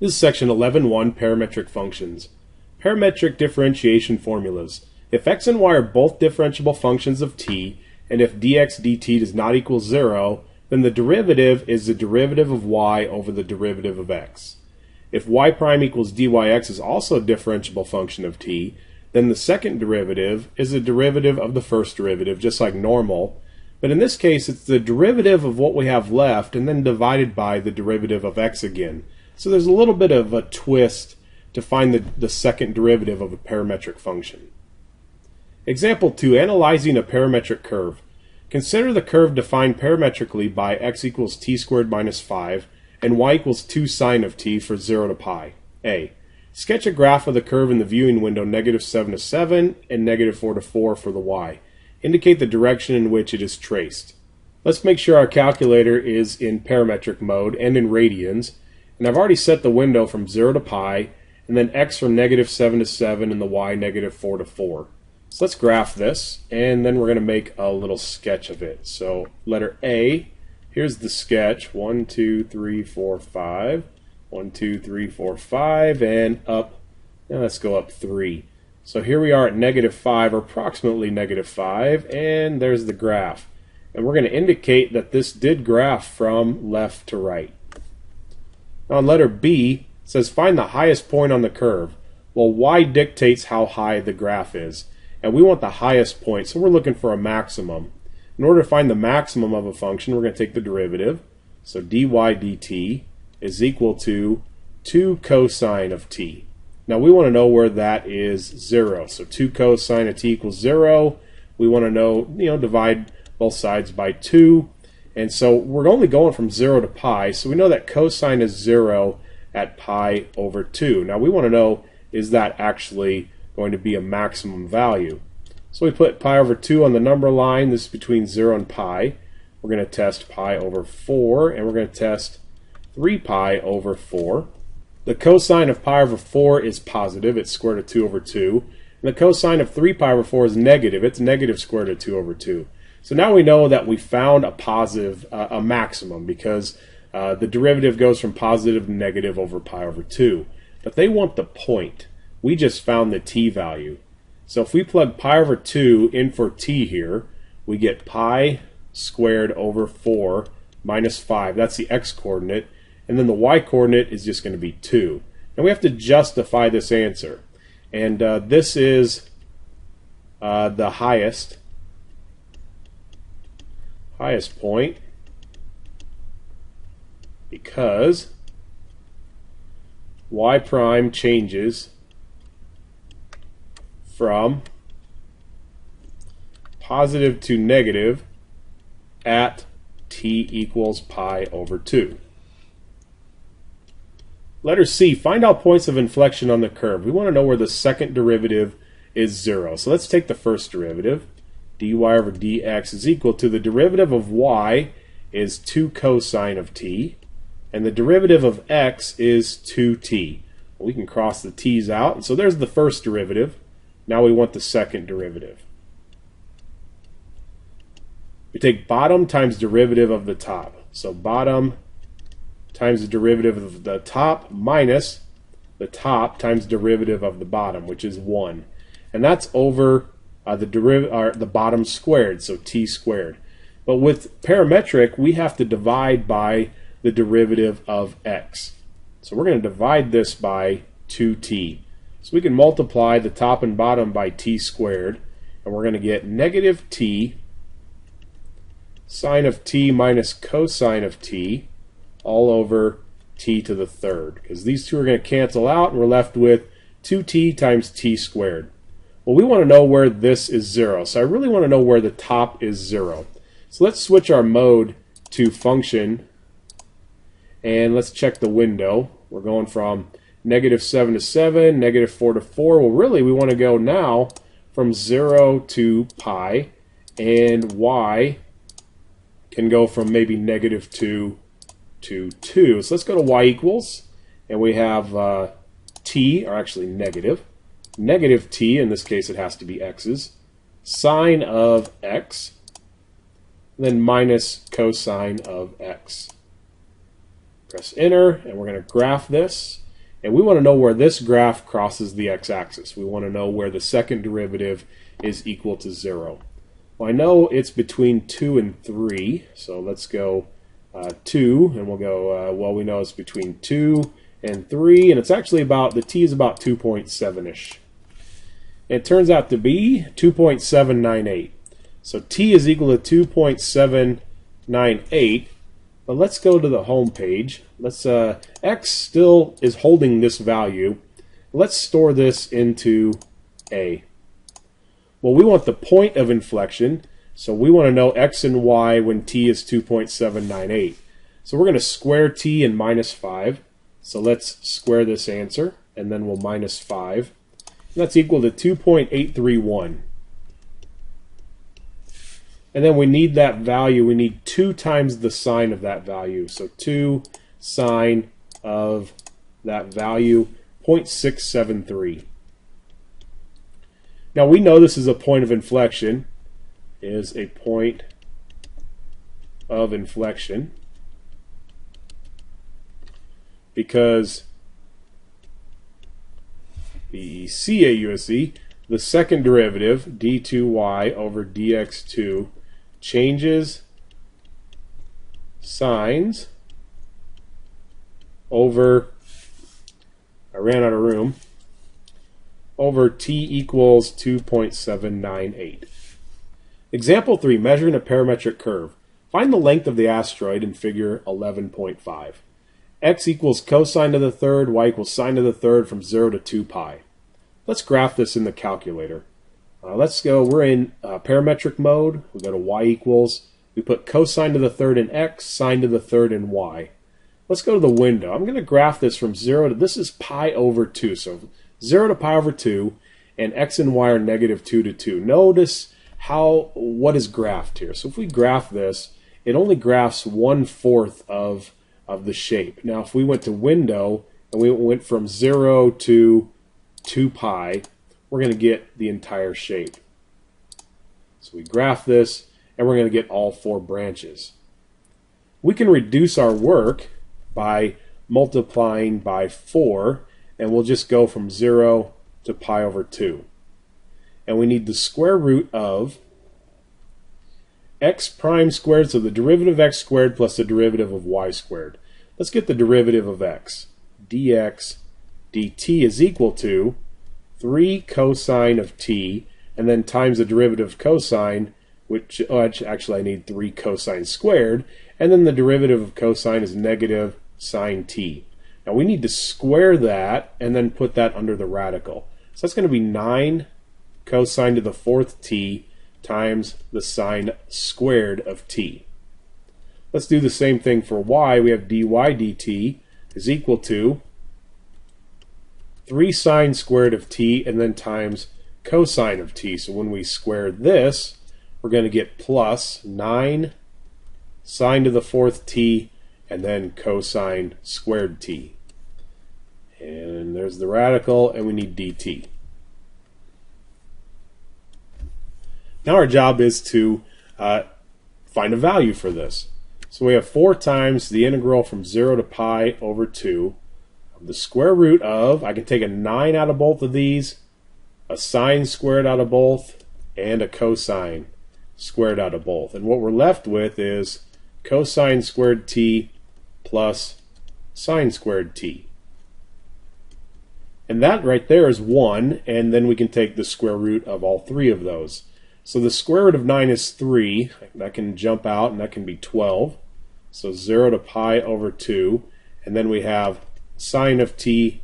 This is section 11.1 Parametric Functions. Parametric differentiation formulas. If x and y are both differentiable functions of t, and if dx dt does not equal 0, then the derivative is the derivative of y over the derivative of x. If y prime equals dyx is also a differentiable function of t, then the second derivative is the derivative of the first derivative, just like normal. But in this case, it's the derivative of what we have left and then divided by the derivative of x again. So there's a little bit of a twist to find the second derivative of a parametric function. Example 2, analyzing a parametric curve. Consider the curve defined parametrically by x equals t squared minus 5 and y equals 2 sine of t for 0 to pi. A. Sketch a graph of the curve in the viewing window -7 to 7 and -4 to 4 for the y. Indicate the direction in which it is traced. Let's make sure our calculator is in parametric mode and in radians. And I've already set the window from 0 to pi, and then x from -7 to 7 and the y -4 to 4. So let's graph this, and then we're going to make a little sketch of it. So letter A, here's the sketch, 1, 2, 3, 4, 5, 1, 2, 3, 4, 5, and up, now let's go up 3. So here we are at -5, or approximately -5, and there's the graph. And we're going to indicate that this did graph from left to right. Now on letter B, it says find the highest point on the curve. Well, y dictates how high the graph is, and we want the highest point, so we're looking for a maximum. In order to find the maximum of a function, we're going to take the derivative. So dy dt is equal to 2 cosine of t. Now we want to know where that is 0. So 2 cosine of t equals 0. We want to know, divide both sides by 2. And so we're only going from 0 to pi, so we know that cosine is 0 at pi over 2. Now we want to know, is that actually going to be a maximum value? So we put pi over 2 on the number line. This is between 0 and pi. We're going to test pi over 4, and we're going to test 3 pi over 4. The cosine of pi over 4 is positive. It's square root of 2 over 2. And the cosine of 3 pi over 4 is negative. It's negative square root of 2 over 2. So now we know that we found a positive, a maximum, because the derivative goes from positive to negative over pi over 2. But they want the point. We just found the t value. So if we plug pi over 2 in for t here, we get pi squared over 4 minus 5. That's the x-coordinate. And then the y-coordinate is just going to be 2. And we have to justify this answer. And this is the highest point, because y prime changes from positive to negative at t equals pi over 2. Letter C, find out points of inflection on the curve. We want to know where the second derivative is 0. So let's take the first derivative. Dy over dx is equal to the derivative of y is 2 cosine of t, and the derivative of x is 2t. Well, we can cross the t's out, and so there's the first derivative. Now we want the second derivative. We take bottom times derivative of the top. So bottom times the derivative of the top minus the top times derivative of the bottom, which is 1. And that's over the bottom squared, so t squared. But with parametric, we have to divide by the derivative of x. So we're going to divide this by 2t. So we can multiply the top and bottom by t squared, and we're going to get negative t sine of t minus cosine of t all over t to the third, because these two are going to cancel out, and we're left with 2t times t squared. Well, we want to know where this is 0, so I really want to know where the top is 0. So let's switch our mode to function, and let's check the window. We're going from -7 to 7, -4 to 4. Well, really, we want to go now from 0 to pi, and y can go from maybe -2 to 2. So let's go to y equals, and we have t, or actually negative t, in this case it has to be x's, sine of x, then minus cosine of x. Press enter, and we're going to graph this. And we want to know where this graph crosses the x-axis. We want to know where the second derivative is equal to 0. Well, I know it's between 2 and 3, so let's go 2, and we'll go, well, we know it's between 2 and 3, and it's actually about, the t is about 2.7-ish. It turns out to be 2.798. So t is equal to 2.798. But let's go to the home page. Let's x still is holding this value. Let's store this into a. Well, we want the point of inflection, so we want to know x and y when t is 2.798. So we're going to square t and minus 5. So let's square this answer, and then we'll minus 5. And that's equal to 2.831. And then we need that value. We need 2 times the sign of that value. So 2 sine of that value, 0.673. Now we know this is a point of inflection, is a point of inflection, because the CAUSE, the second derivative, d2y over dx2, changes signs over, I ran out of room, over t equals 2.798. Example 3, measuring a parametric curve. Find the length of the asteroid in figure 11.5. X equals cosine to the third, y equals sine to the third from 0 to 2 pi. Let's graph this in the calculator. Let's go, we're in parametric mode. We go to y equals, we put cosine to the third in x, sine to the third in y. Let's go to the window. I'm going to graph this from 0 to, this is pi over 2. So 0 to pi over 2, and x and y are negative 2 to 2. Notice what is graphed here. So if we graph this, it only graphs 1/4 of the shape. Now if we went to window, and we went from 0 to 2 pi, we're going to get the entire shape. So we graph this, and we're going to get all 4 branches. We can reduce our work by multiplying by 4, and we'll just go from 0 to pi over 2. And we need the square root of x prime squared, so the derivative of x squared plus the derivative of y squared. Let's get the derivative of x. dx dt is equal to 3 cosine of t, and then times the derivative of cosine, which actually I need 3 cosine squared, and then the derivative of cosine is negative sine t. Now we need to square that and then put that under the radical. So that's going to be 9 cosine to the 4th t times the sine squared of t. Let's do the same thing for y. We have dy dt is equal to 3 sine squared of t and then times cosine of t. So when we square this, we're going to get plus 9 sine to the 4th t and then cosine squared t. And there's the radical, and we need dt. Now our job is to find a value for this. So we have 4 times the integral from 0 to pi over 2 of the square root of, I can take a 9 out of both of these, a sine squared out of both, and a cosine squared out of both. And what we're left with is cosine squared t plus sine squared t. And that right there is 1, and then we can take the square root of all 3 of those. So the square root of 9 is 3. That can jump out, and that can be 12. So 0 to pi over 2. And then we have sine of t,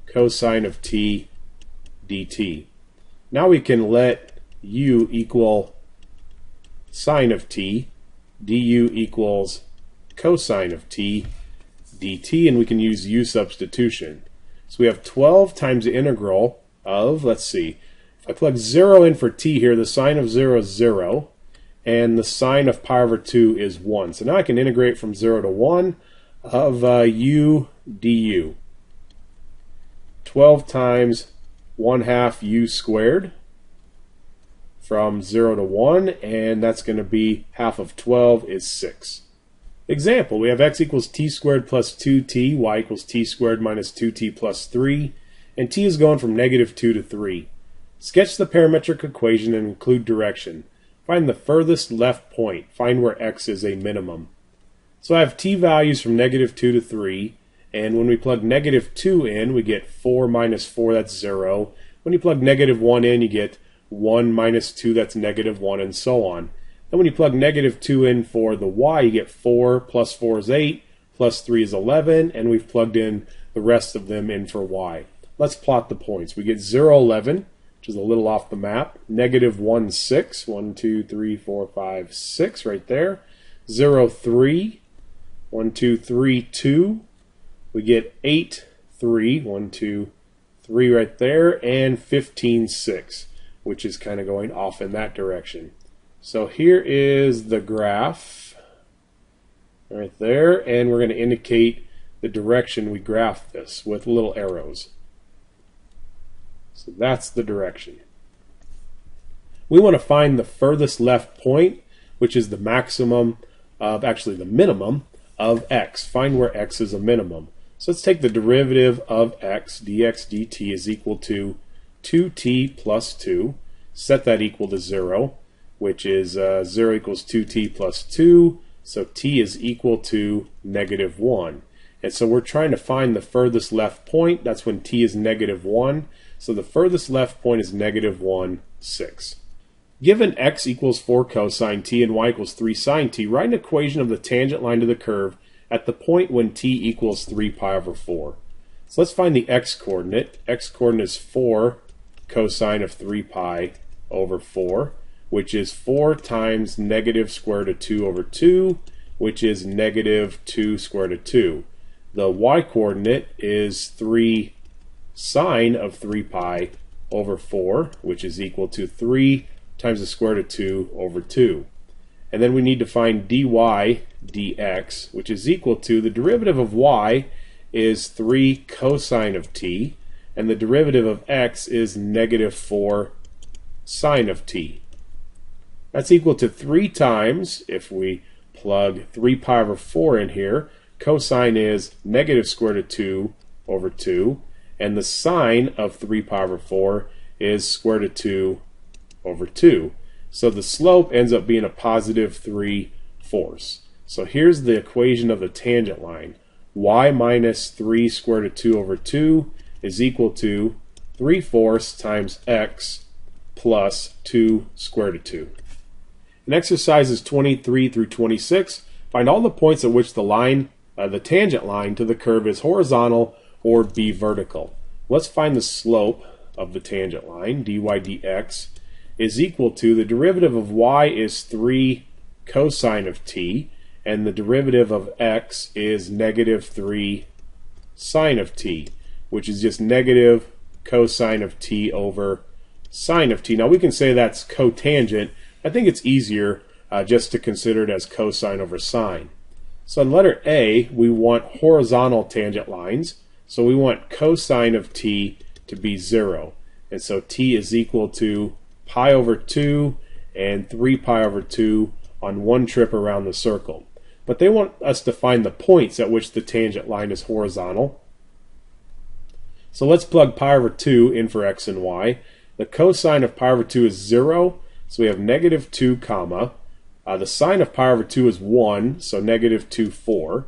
cosine of t, dt. Now we can let u equal sine of t, du equals cosine of t, dt, and we can use u substitution. So we have 12 times the integral of, let's see, if I plug 0 in for t here, the sine of 0 is 0, and the sine of pi over 2 is 1. So now I can integrate from 0 to 1 of u du. 12 times 1/2 u squared from 0 to 1, and that's going to be half of 12 is 6. Example, we have x equals t squared plus 2t, y equals t squared minus 2t plus 3, and t is going from -2 to 3. Sketch the parametric equation and include direction. Find the furthest left point. Find where x is a minimum. So I have t values from -2 to 3, and when we plug -2 in, we get 4 minus 4, that's 0. When you plug -1 in, you get 1 minus 2, that's -1, and so on. Then when you plug -2 in for the y, you get 4 plus 4 is 8, plus 3 is 11, and we've plugged in the rest of them in for y. Let's plot the points. We get 0, 11, which is a little off the map, -1, 6, 1, 2, 3, 4, 5, 6 right there, 0, 3, 1, 2, 3, 2, we get 8, 3, 1, 2, 3 right there, and 15, 6, which is kind of going off in that direction. So here is the graph right there, and we're going to indicate the direction we graphed this with little arrows. So that's the direction. We want to find the furthest left point, which is the maximum of, actually the minimum of x. Find where x is a minimum. So let's take the derivative of x, dx dt is equal to 2t plus 2. Set that equal to 0, which is 0 equals 2t plus 2, so t is equal to -1. And so we're trying to find the furthest left point. That's when t is -1. So the furthest left point is -1, 6. Given x equals 4 cosine t and y equals 3 sine t, write an equation of the tangent line to the curve at the point when t equals 3 pi over 4. So let's find the x-coordinate. X-coordinate is 4 cosine of 3 pi over 4, which is 4 times -square root of 2 over 2, which is -2 square root of 2. The y-coordinate is 3 sine of 3 pi over 4, which is equal to 3 times the square root of 2 over 2. And then we need to find dy dx, which is equal to the derivative of y is 3 cosine of t, and the derivative of x is -4 sine of t. That's equal to 3 times, if we plug 3 pi over 4 in here, cosine is -square root of 2 over 2, and the sine of 3 pi over 4 is square root of 2 over 2. So the slope ends up being a positive 3/4. So here's the equation of the tangent line. Y minus 3 square root of 2 over 2 is equal to 3/4 times x plus 2 square root of 2. In exercises 23 through 26, find all the points at which the tangent line to the curve is horizontal or be vertical. Let's find the slope of the tangent line, dy dx, is equal to the derivative of y is 3 cosine of t, and the derivative of x is -3 sine of t, which is just negative cosine of t over sine of t. Now we can say that's cotangent. I think it's easier just to consider it as cosine over sine. So in letter A, we want horizontal tangent lines. So we want cosine of t to be 0. And so t is equal to pi over 2 and 3 pi over 2 on one trip around the circle. But they want us to find the points at which the tangent line is horizontal. So let's plug pi over 2 in for x and y. The cosine of pi over 2 is 0, so we have -2 comma. The sine of pi over 2 is 1, so -2, 4.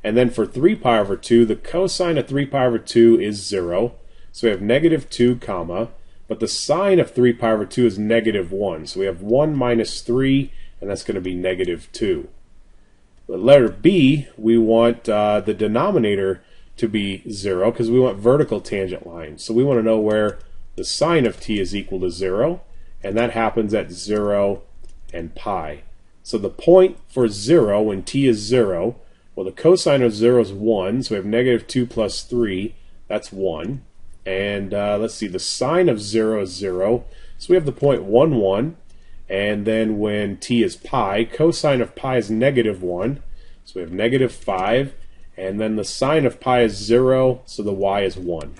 And then for 3 pi over 2, the cosine of 3 pi over 2 is 0, so we have -2 comma. But the sine of 3 pi over 2 is -1, so we have 1 minus 3, and that's going to be -2. The letter B, we want the denominator to be 0 because we want vertical tangent lines. So we want to know where the sine of t is equal to 0, and that happens at 0 and pi. So the point for 0 when t is 0, well, the cosine of 0 is 1, so we have -2 plus 3, that's 1. And let's see, the sine of 0 is 0, so we have the point 1, 1. And then when t is pi, cosine of pi is -1, so we have -5. And then the sine of pi is 0, so the y is 1.